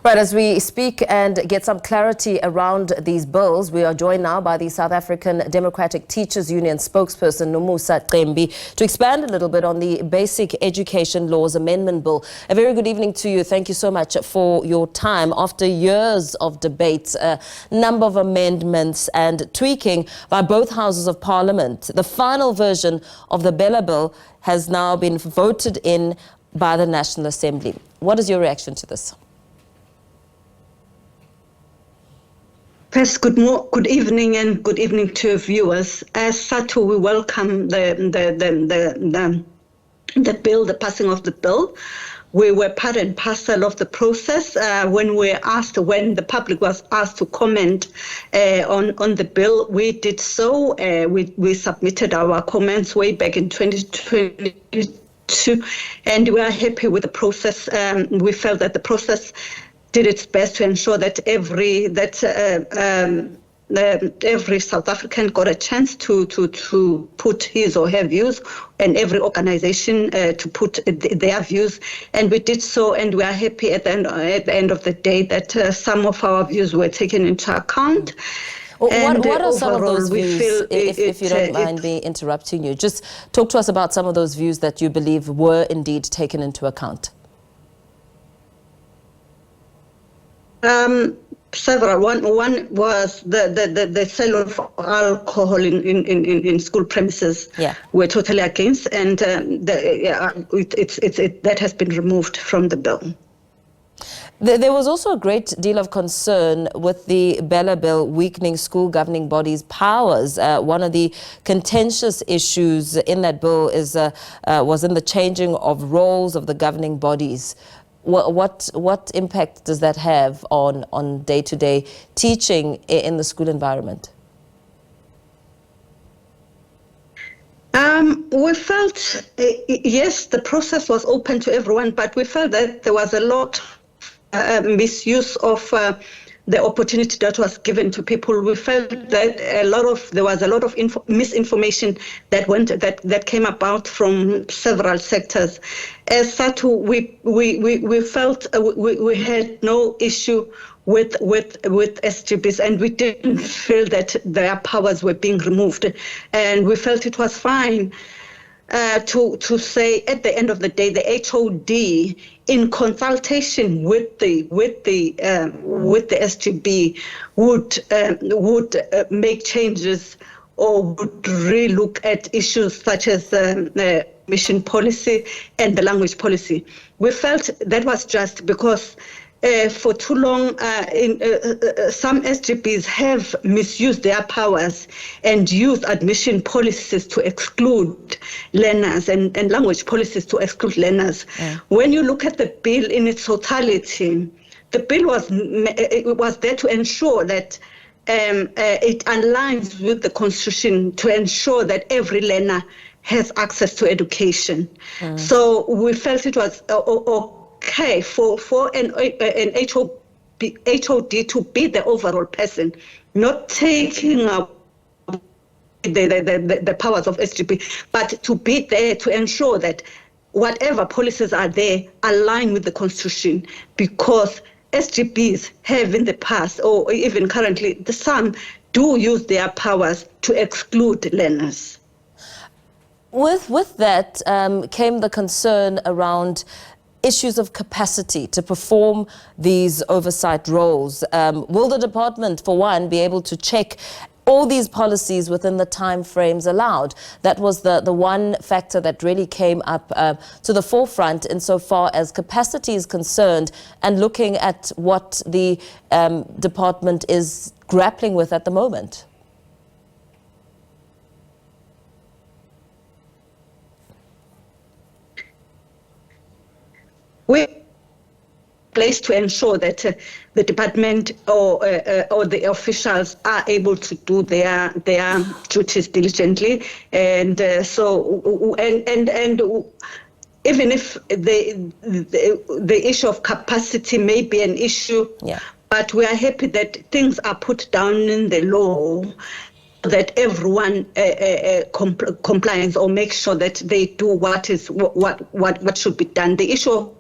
Right, as we speak and get some clarity around these bills, we are joined now by the South African Democratic Teachers Union spokesperson, Nomusa Cembi, to expand a little bit on the Basic Education Laws Amendment Bill. A very good evening to you. Thank you so much for your time. After years of debates, a number of amendments and tweaking by both houses of parliament, the final version of the BELA Bill has now been voted in by the National Assembly. What is your reaction to this? First, good evening and good evening to viewers. As SADTU, we welcome the bill, the passing of the bill. We were part and parcel of the process when the public was asked to comment on the bill. We did so. We submitted our comments way back in 2022, and we are happy with the process. We felt that the process did its best to ensure that every South African got a chance to put his or her views, and every organization to put their views, and we did so. And we are happy at the end of the day that some of our views were taken into account. What are some of those views, if you don't mind me interrupting you? Just talk to us about some of those views that you believe were indeed taken into account. Several. One was the sale of alcohol in school premises. Yeah, we're totally against, and that has been removed from the bill. There was also a great deal of concern with the BELA Bill weakening school governing bodies' powers. One of the contentious issues in that bill was in the changing of roles of the governing bodies. What impact does that have on day-to-day teaching in the school environment? We felt, yes, the process was open to everyone, but we felt that there was a lot misuse of the opportunity that was given to people. We felt that there was a lot of misinformation that came about from several sectors. As SADTU, we felt we had no issue with SGBs, and we didn't feel that their powers were being removed, and we felt it was fine to say at the end of the day the HOD, in consultation with the SGB, would make changes or would relook at issues such as mission policy and the language policy. We felt that was just because for too long, some SGBs have misused their powers and used admission policies to exclude learners and language policies to exclude learners. Yeah. When you look at the bill in its totality, the bill was there to ensure that it aligns with the Constitution, to ensure that every learner has access to education. So we felt it was okay for an HOD to be the overall person, not taking up the powers of SGB, but to be there to ensure that whatever policies are there align with the Constitution, because SGBs have in the past, or even currently, some do use their powers to exclude learners. With that came the concern around issues of capacity to perform these oversight roles. Will the department, for one, be able to check all these policies within the time frames allowed? That was the one factor that really came up to the forefront insofar as capacity is concerned, and looking at what the department is grappling with at the moment. We place to ensure that the department or the officials are able to do their duties diligently, and even if the issue of capacity may be an issue, yeah, but we are happy that things are put down in the law, that everyone complies or makes sure that they do what should be done. The issue of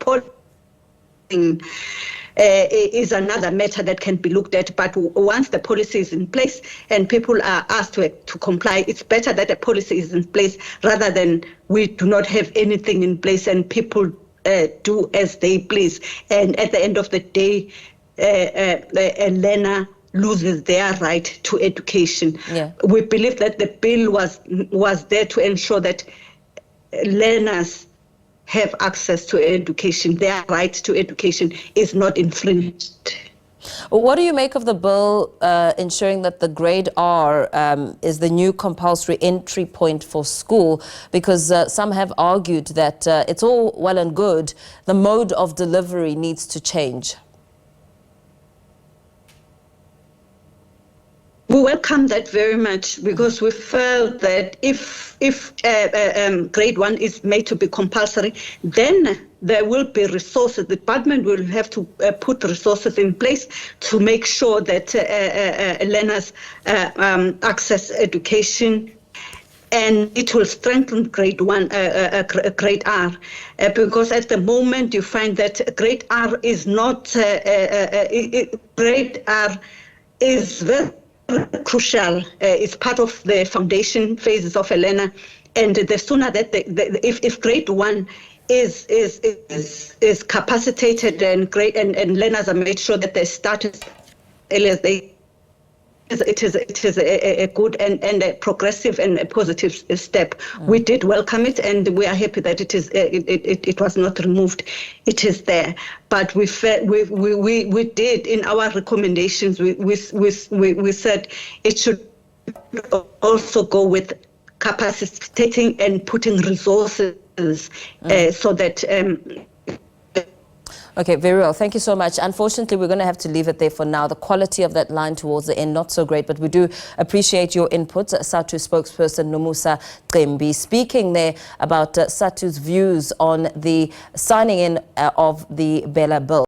is another matter that can be looked at. But once the policy is in place and people are asked to comply, it's better that a policy is in place rather than we do not have anything in place and people do as they please. And at the end of the day, a learner loses their right to education. Yeah. We believe that the bill was there to ensure that learners have access to education. Their right to education is not infringed. What do you make of the bill ensuring that the grade R is the new compulsory entry point for school? Because some have argued that it's all well and good, the mode of delivery needs to change. We welcome that very much because we felt that if grade 1 is made to be compulsory, then there will be resources. The department will have to put resources in place to make sure that learners access education, and it will strengthen grade 1, grade R, because at the moment you find that grade R is not, grade R is very crucial. It's part of the foundation phases of a learner, and the sooner that if grade 1 is capacitated and great, and learners are made sure that they start as early as they. It is a good and a progressive and a positive step. We did welcome it, and we are happy that it was not removed. It is there, but we did in our recommendations. We said it should also go with capacitating and putting resources so that. Okay, very well. Thank you so much. Unfortunately, we're going to have to leave it there for now. The quality of that line towards the end, not so great, but we do appreciate your input. SADTU spokesperson Nomusa Cembi speaking there about SADTU's views on the signing in of the BELA Bill.